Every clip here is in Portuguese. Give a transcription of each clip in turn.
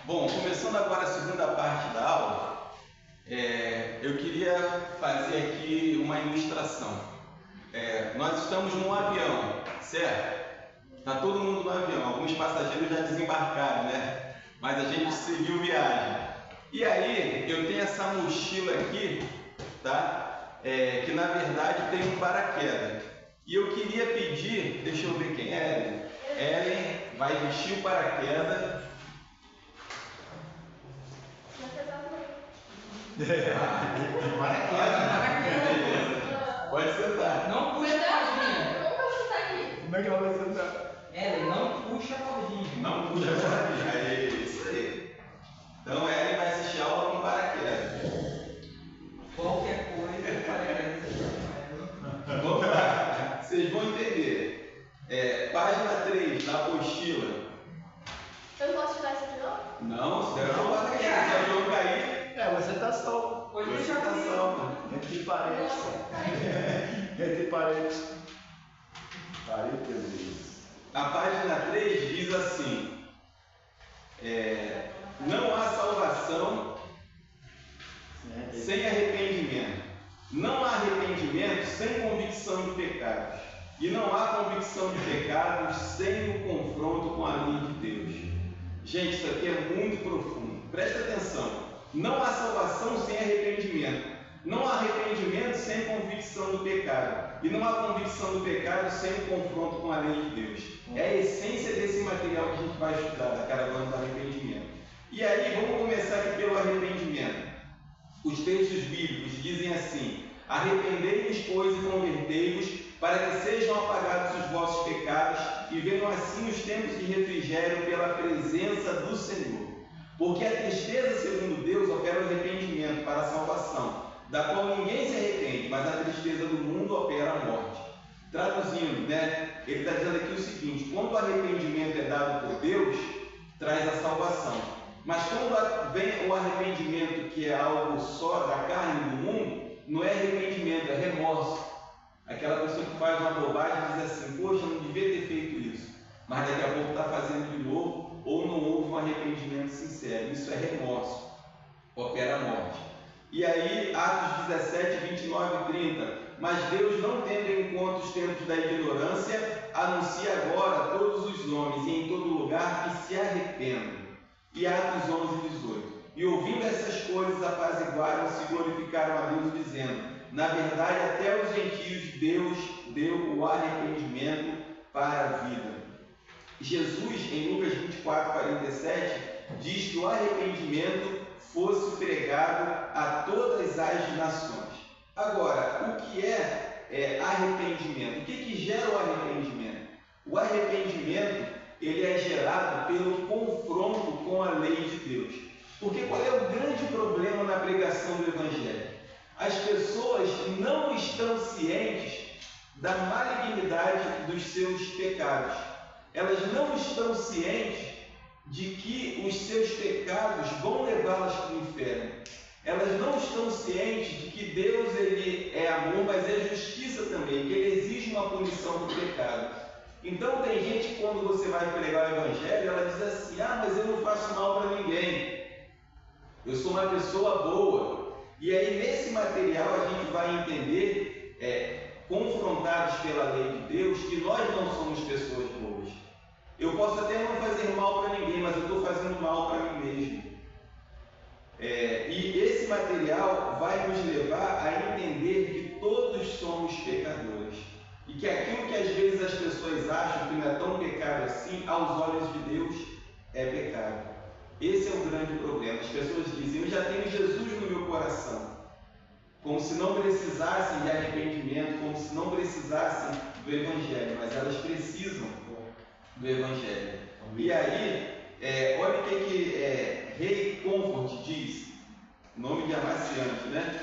Bom, começando agora a segunda parte da aula, eu queria fazer aqui uma ilustração. Nós estamos num avião, certo? Está todo mundo no avião, alguns passageiros já desembarcaram, né? Mas a gente seguiu viagem. E aí, eu tenho essa mochila aqui, tá? Que na verdade tem um paraquedas. E eu queria pedir, deixa eu ver quem é Ellen. Ellen vai vestir o paraquedas. Pode sentar. Não puxa a cordinha. Como eu vou sentar aqui? Como é que ela vai sentar? Ellen, não puxa a cordinha. Não puxa a cordinha. É isso aí. Então Ellen vai assistir a aula com paraquedas. Qualquer coisa, paraquedas. Vamos lá. Vocês vão entender. Página 3 da apostila. Eu não posso tirar isso aqui não? Não, se der não vai cair. Se o jogo cair, você tá salvo. você tá salvo. Entre parênteses. Nossa, tá aí. Entre parênteses. Parênteses. A página 3 diz assim: não há salvação sem arrependimento. Não há arrependimento sem convicção de pecados. E não há convicção de pecados sem o confronto com a lei de Deus. Gente, isso aqui é muito profundo. Presta atenção. Não há salvação sem arrependimento. Não há arrependimento sem convicção do pecado. E não há convicção do pecado sem o confronto com a lei de Deus. É a essência desse material que a gente vai estudar, da caravana do arrependimento. E aí, vamos começar aqui pelo arrependimento. Os textos bíblicos dizem assim: arrependei-vos, pois, e convertei-vos, para que sejam apagados os vossos pecados e venham assim os tempos de refrigério pela presença do Senhor. Porque a tristeza, segundo Deus, opera o arrependimento para a salvação, da qual ninguém se arrepende, mas a tristeza do mundo opera a morte. Traduzindo, né? Ele está dizendo aqui o seguinte: quando o arrependimento é dado por Deus, traz a salvação. Mas quando vem o arrependimento, que é algo só da carne do mundo, não é arrependimento, é remorso. Aquela pessoa que faz uma bobagem e diz assim: poxa, eu não devia ter feito isso, mas daqui a pouco está fazendo de novo, ou não houve um arrependimento sincero. Isso é remorso, opera a morte. E aí, Atos 17, 29 e 30: mas Deus, não tendo em conta os tempos da ignorância, anuncia agora a todos os homens e em todo lugar que se arrependam. E Atos 11, 18: e ouvindo essas coisas, apaziguaram-se e glorificaram a Deus, dizendo: na verdade, até os gentios Deus deu o arrependimento para a vida. Jesus, em Lucas 24, 47, diz que o arrependimento fosse pregado a todas as nações. Agora, o que é arrependimento? O que gera o arrependimento? O arrependimento, ele é gerado pelo confronto com a lei de Deus. Porque qual é o grande problema na pregação do Evangelho? As pessoas não estão cientes da malignidade dos seus pecados. Elas não estão cientes de que os seus pecados vão levá-las para o inferno. Elas não estão cientes de que Deus, ele é amor, mas é justiça também, que ele exige uma punição do pecado. Então tem gente que, quando você vai pregar o Evangelho, ela diz assim: mas eu não faço mal para ninguém, eu sou uma pessoa boa. E aí, nesse material, a gente vai entender, confrontados pela lei de Deus, que nós não somos pessoas boas. Eu posso até não fazer mal para ninguém, mas eu estou fazendo mal para mim mesmo. E esse material vai nos levar a entender que todos somos pecadores. E que aquilo que às vezes as pessoas acham que não é tão pecado assim, aos olhos de Deus, é pecado. Esse é o grande problema. As pessoas dizem: eu já tenho Jesus no meu coração, como se não precisassem de arrependimento, como se não precisassem do Evangelho, mas elas precisam do Evangelho. E aí, olha o que Rei Comfort diz, nome de amaciante, né?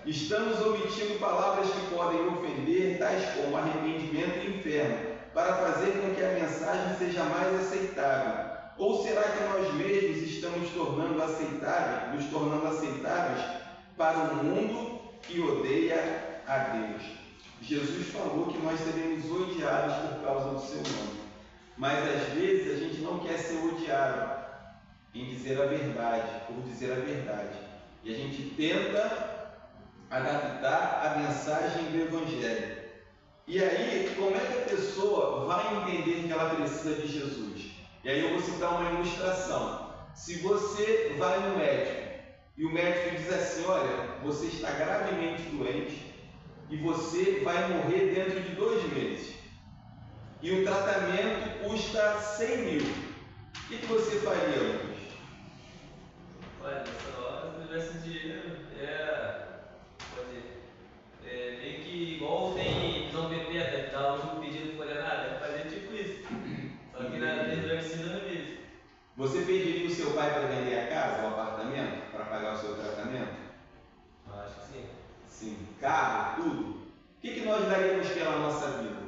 Estamos omitindo palavras que podem ofender, tais como arrependimento e inferno, para fazer com que a mensagem seja mais aceitável. Ou será que nós mesmos estamos nos tornando aceitáveis para o mundo que odeia a Deus? Jesus falou que nós seremos odiados por causa do seu nome, mas às vezes a gente não quer ser odiado. em dizer a verdade, por dizer a verdade. E a gente tenta adaptar a mensagem do Evangelho. E aí, como é que a pessoa vai entender que ela precisa de Jesus? E aí eu vou citar uma ilustração. Se você vai no médico e o médico diz assim: olha, você está gravemente doente e você vai morrer dentro de 2 meses. E o tratamento custa 100 mil. O que você faria, Lucas? Olha, nessa hora, se tivesse dinheiro, meio que igual tem prisão perpétua, que dá o último pedido por nada, fazer tipo isso. Só que na vez eu ensinando isso. Você pediria o seu pai para vender a casa, o apartamento, para pagar o seu tratamento? Eu acho que sim. Sim. Carro, tudo. O que nós daríamos pela nossa vida?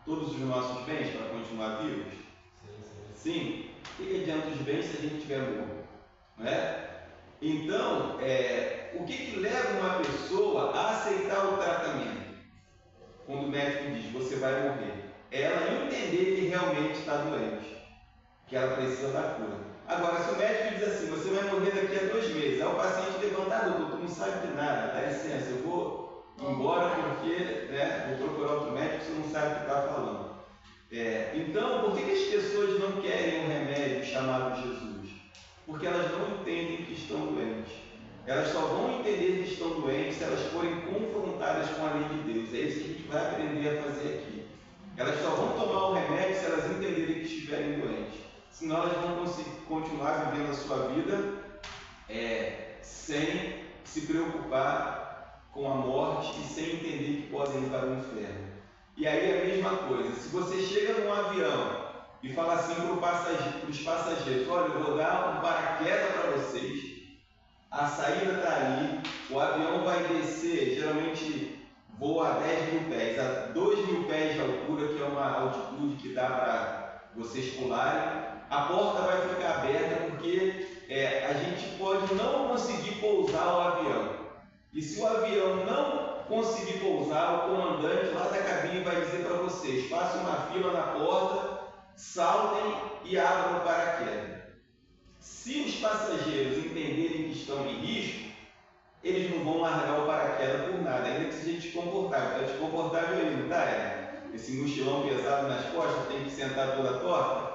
Todos os nossos bens para continuar vivos? Sim. O que adianta os bens se a gente estiver morto? Não é? Então, o que leva uma pessoa a aceitar o tratamento? Quando o médico diz, você vai morrer. É ela entender que realmente está doente, que ela precisa da cura. Agora, se o médico diz assim, você vai morrer daqui a 2 meses, aí o paciente levanta, doutor, tu não sabe de nada, dá licença, eu vou embora porque vou procurar outro médico, você não sabe o que está falando. Então, por que as pessoas não querem um remédio chamado Jesus? Porque elas não entendem que estão doentes. Elas só vão entender que estão doentes se elas forem confrontadas com a lei de Deus. É isso que a gente vai aprender a fazer aqui. Elas só vão tomar o remédio se elas entenderem que estiverem doentes. Senão elas vão conseguir continuar vivendo a sua vida sem se preocupar com a morte e sem entender que podem ir para o inferno. E aí é a mesma coisa. Se você chega num avião e fala assim para os passageiros: olha, eu vou dar um paraquedas para vocês, a saída está ali, o avião vai descer, geralmente voa a 10 mil pés, a 2 mil pés de altura, que é uma altitude que dá para vocês pularem, a porta vai ficar aberta porque a gente pode não conseguir pousar o avião. E se o avião não conseguir pousar, o comandante lá da cabine vai dizer para vocês: façam uma fila na porta, saltem e abram o paraquedas. Se os passageiros entenderem que estão em risco, eles não vão largar o paraquedas por nada, ainda que seja desconfortável. Está desconfortável aí, não está? Esse mochilão pesado nas costas, tem que sentar toda torta.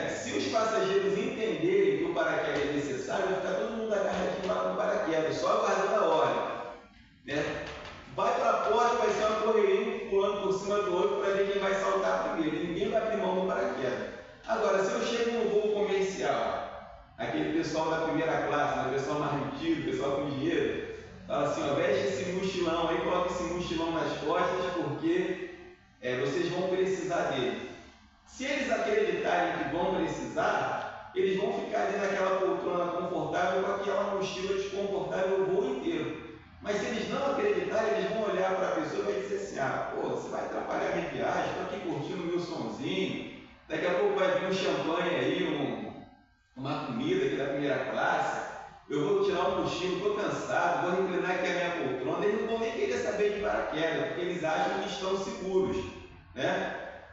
Se os passageiros entenderem que o paraquedas é necessário, vai ficar todo mundo agarradinho lá no paraquedas, só aguardando a hora. Vai para a porta, vai ser uma correria, pulando por cima do outro para ver quem vai saltar primeiro. E ninguém vai abrir mão do paraquedas. Agora, se eu chego num voo comercial, aquele pessoal da primeira classe, o pessoal mais metido, o pessoal com dinheiro, fala assim: veste esse mochilão aí, coloca esse mochilão nas costas, porque vocês vão precisar dele. Se eles acreditarem que vão precisar, eles vão ficar ali naquela poltrona confortável com aquela mochila desconfortável o voo inteiro. Mas se eles não acreditarem, eles vão olhar para a pessoa e vai dizer assim: você vai atrapalhar a minha viagem, estou aqui curtindo o meu sonzinho, daqui a pouco vai vir um champanhe aí, uma comida aqui da primeira classe, eu vou tirar o mochilo, estou cansado, vou reclinar aqui a minha poltrona. Eles não vão nem querer saber de paraquedas, porque eles acham que estão seguros,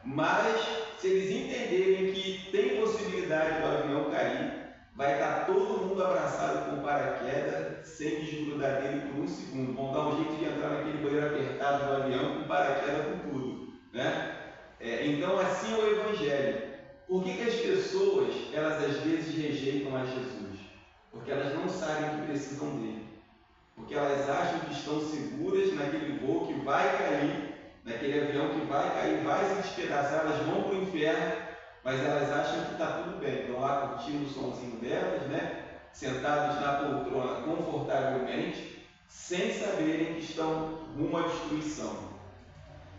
Mas, se eles entenderem que tem possibilidade do avião cair, vai estar todo mundo abraçado com o paraquedas, sem desgrudar dele por um segundo. Vão dar um jeito de entrar naquele banheiro apertado do avião com paraquedas com tudo, Então, assim é o Evangelho. Por que as pessoas, elas às vezes rejeitam a Jesus? Porque elas não sabem que precisam dele. Porque elas acham que estão seguras naquele voo que vai cair, naquele avião que vai cair, vai se despedaçar, elas vão para o inferno, mas elas acham que está tudo bem. Estão lá curtindo o sonzinho delas, sentados na poltrona confortavelmente, sem saberem que estão rumo à destruição.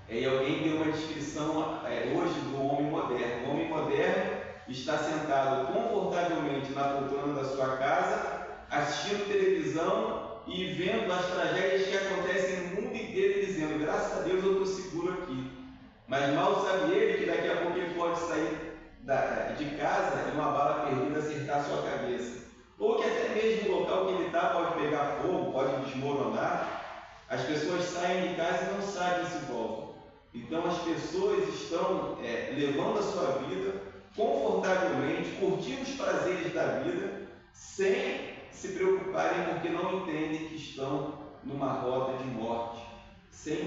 E alguém deu uma descrição hoje do homem moderno. O homem moderno está sentado confortavelmente na poltrona da sua casa, assistindo televisão e vendo as tragédias que acontecem no mundo inteiro, dizendo: graças a Deus eu estou seguro aqui. Mas mal sabe ele que daqui a pouco ele pode sair de casa e uma bala perdida acertar a sua cabeça. Ou que até mesmo o local que ele está pode pegar fogo, pode desmoronar. As pessoas saem de casa e não sabem se voltam. Então as pessoas estão levando a sua vida confortavelmente, simplesmente curtir os prazeres da vida sem se preocuparem porque não entendem que estão numa rota de morte,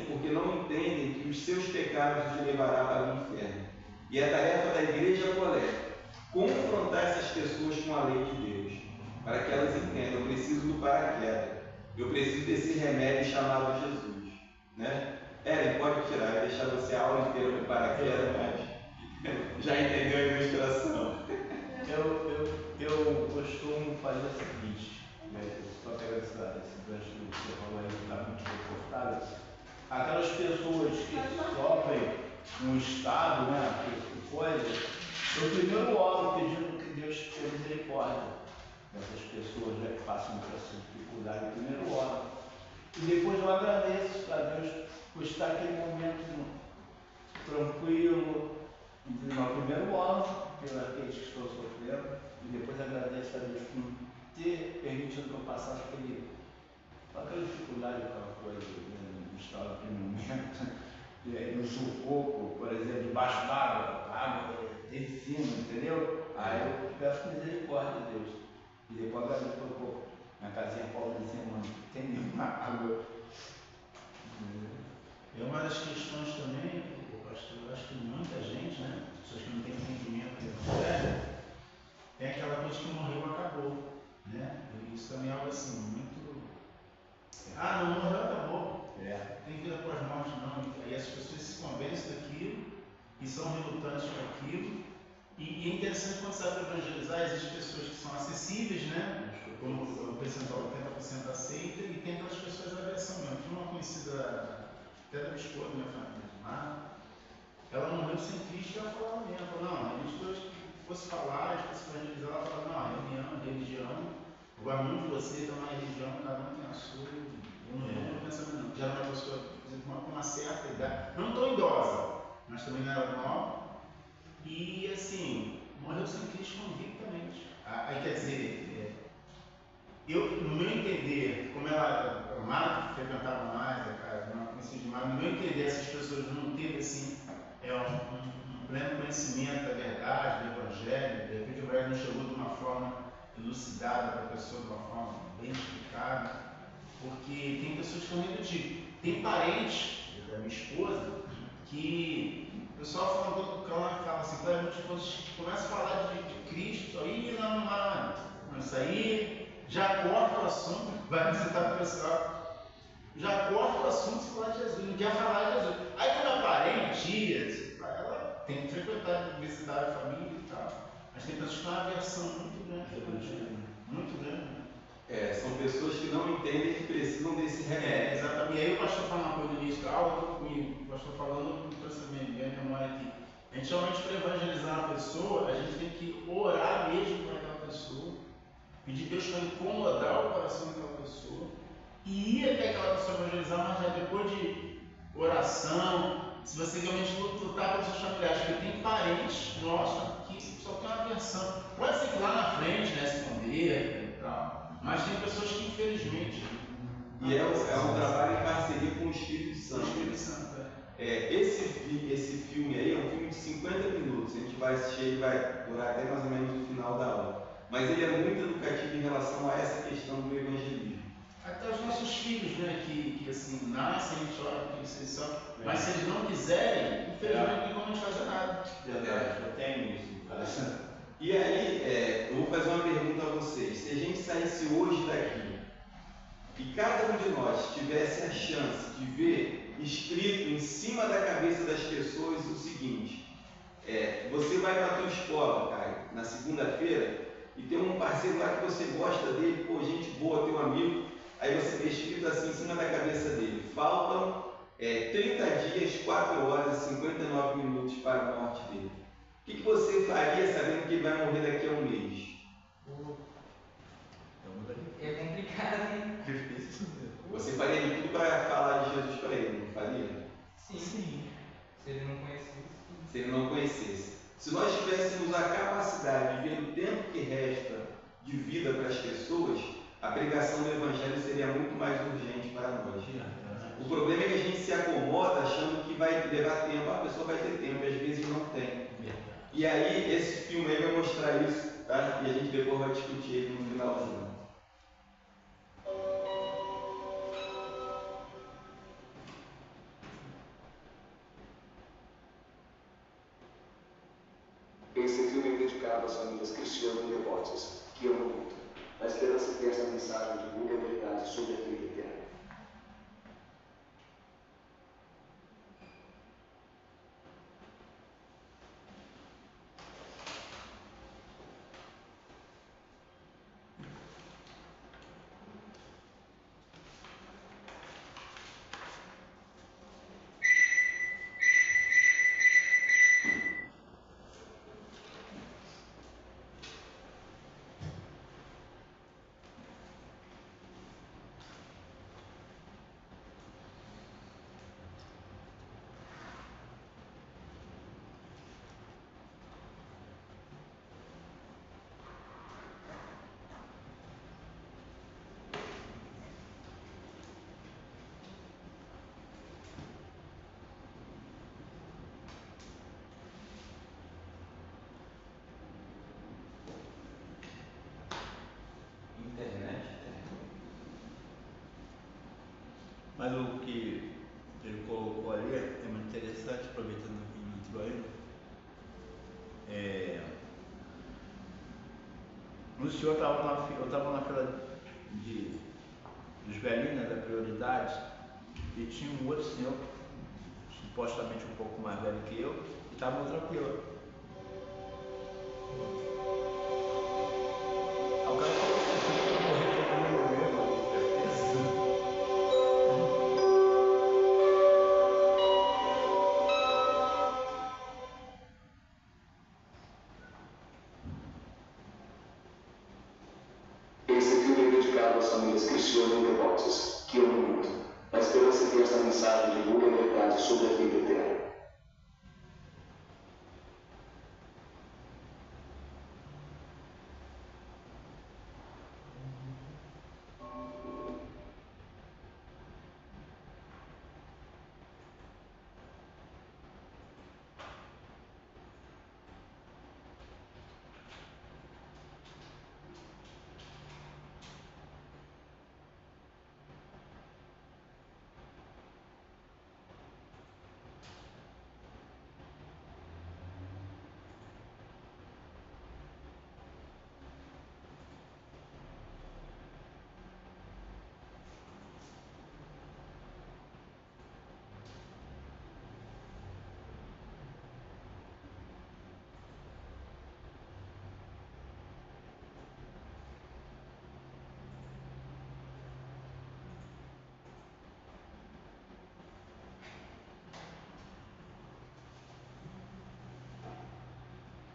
porque não entendem que os seus pecados os levará para o inferno. E a tarefa da igreja qual é? Confrontar essas pessoas com a lei de Deus, para que elas entendam: eu preciso do paraquedas, eu preciso desse remédio chamado Jesus, né? Eren, pode tirar e deixar você a aula inteira com paraquedas, mas já entendeu a ilustração. Eu costumo fazer o seguinte, só pegar esse gancho que você falou aí, que está muito confortável. Aquelas pessoas que sofrem um estado, né, coisa, eu primeiro oro pedindo que Deus tenha misericórdia dessas pessoas, né, que passam por essa dificuldade. Primeiro oro. E depois eu agradeço a Deus por estar naquele momento tranquilo. Então, primeiro oro pelos que estão sofrendo, e depois agradeço a Deus por ter permitido que eu passasse aquela dificuldade, aquela coisa, né, no estado daquele momento, no sufoco, por exemplo, debaixo d'água, água de cima, entendeu? Aí eu peço misericórdia de Deus. E depois agradeço pelo pouco. Minha casinha pobrezinha, mano, tem nenhuma água. É uma das questões também, pastor, eu acho que muita gente, né, pessoas que não têm entendimento do evangelho, tem aquela coisa que morreu, acabou, né? E isso também é algo assim, muito... Ah, não morreu, acabou. Tem vida pós-morte, não. Aí as pessoas se convencem daquilo e são relutantes com aquilo. E é interessante quando você vai evangelizar, existem pessoas que são acessíveis, né? Como o percentual 80% aceita, e tem aquelas pessoas da aversão mesmo. Tinha uma conhecida, até da minha esposa, minha família, ela morreu sem Cristo e ela falava mesmo. Ela falou: não, a gente fosse falar, a gente fosse evangelizar, ela falava: não, religião, eu gosto muito de você, então na religião, cada um tem a sua. Eu não estou pensando, não. Já era uma pessoa, por exemplo, com uma certa idade, não tão idosa, mas também não era nova. E assim, morreu sem Cristo convictamente. Aí quer dizer, eu, no meu entender, como a Mara frequentava mais, a casa, não conhecia demais, no meu entender, essas pessoas não teve assim, um pleno conhecimento da verdade, do Evangelho. De repente o Evangelho não chegou de uma forma elucidada para a pessoa, de uma forma bem explicada, porque tem pessoas que estão meio do tipo. Tem parentes da minha esposa que o pessoal fala um pouco do cão e fala assim: quando começa a falar de Cristo, só, não, isso aí já corta o assunto, vai visitar o pessoal, já corta o assunto se falar de Jesus, não quer falar de Jesus. Aí quando é parente, tia, ela tem que frequentar, visitar a família e tal, mas tem pessoas que têm uma aversão muito grande, muito grande. São pessoas que não entendem que precisam desse remédio. Exatamente. E aí o pastor fala uma coisa no início da aula, o pastor falando, eu trouxe a minha memória aqui. A gente realmente, para evangelizar uma pessoa, a gente tem que orar mesmo para aquela pessoa, pedir Deus para incomodar o coração daquela pessoa, e ir até aquela pessoa evangelizar, mas já depois de oração, se você realmente lutar pelos seus familiares, porque tem parentes nossos que só tem uma aversão. Pode ser que lá na frente, né, se converta e tal. Mas tem pessoas que, infelizmente... E é um trabalho em parceria com o Espírito Santo. Esse filme aí é um filme de 50 minutos. A gente vai assistir, ele vai durar até mais ou menos o final da aula. Mas ele é muito educativo em relação a essa questão do evangelismo. Até os nossos filhos, né, que assim, nascem, a gente ora porque eles são, mas se eles não quiserem, infelizmente não tem como a gente fazer nada. Verdade, eu tenho isso. E aí, eu vou fazer uma pergunta a vocês. Se a gente saísse hoje daqui e cada um de nós tivesse a chance de ver escrito em cima da cabeça das pessoas o seguinte: você vai para a tua escola, Caio, na segunda-feira, e tem um parceiro lá que você gosta dele, pô, gente boa, teu amigo, aí você vê escrito assim em cima da cabeça dele: faltam 30 dias, 4 horas e 59 minutos para a morte dele. O que você faria sabendo que ele vai morrer daqui a um mês? É complicado, hein? Você faria de tudo para falar de Jesus para ele, não faria? Sim. Se ele não conhecesse. Se ele não conhecesse. Se nós tivéssemos a capacidade de ver o tempo que resta de vida para as pessoas, a pregação do Evangelho seria muito mais urgente para nós. O problema é que a gente se acomoda achando que vai levar tempo, a pessoa vai ter tempo, e às vezes não tem. E aí, esse filme aí vai mostrar isso, tá? E a gente depois vai discutir ele no finalzinho. Esse filme é dedicado às famílias cristianas e devotas, que amam muito, na esperança que esta mensagem divulgue a verdade sobre a vida eterna. Internet. Mas o que ele colocou ali é muito interessante, aproveitando que ele entrou aí. No senhor eu estava na fila dos velhinhos, né, da prioridade, e tinha um outro senhor, supostamente um pouco mais velho que eu, e estava na outra fila. Aí o cara falou assim, eu vou morrer todo mundo mesmo, certeza. Esse filme é dedicado às famílias cristianas e devotas, que amam muito, na esperança que esta mensagem divulgue a verdade sobre a vida eterna.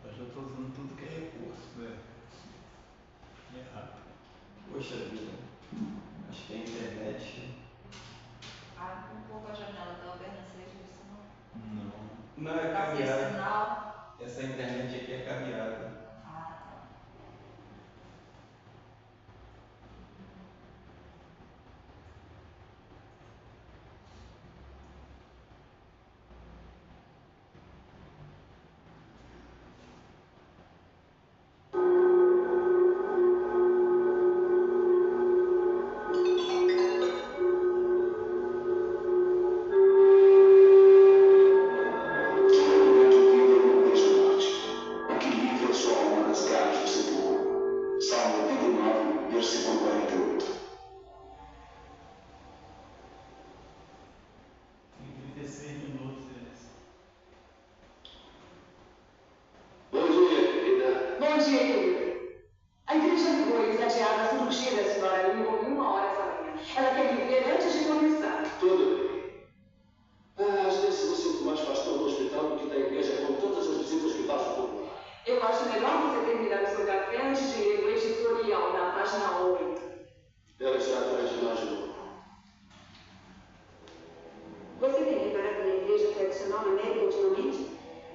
Mas eu estou usando tudo que é recurso, né? É rápido. Poxa vida, acho que a internet. Abre um pouco a janela da Alberna, você viu isso não? Não. Não, é Tá sem cabeada. sinal. Essa internet aqui é cabeada. Ah, tá.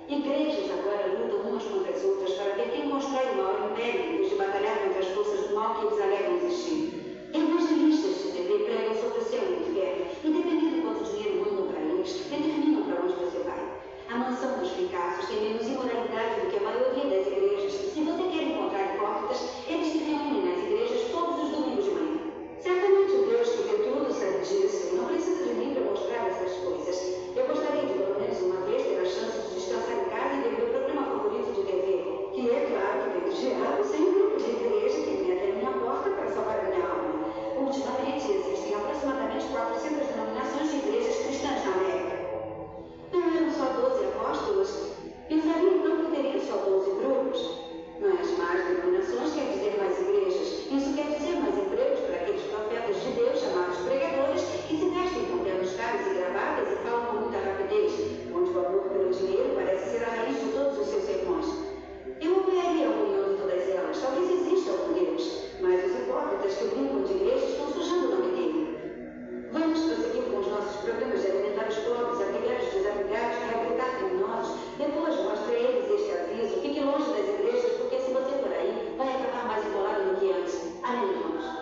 Igrejas agora lutam umas contra as outras para ver quem constrói o maior império em vez de batalhar contra as forças do mal que eles alegam existir.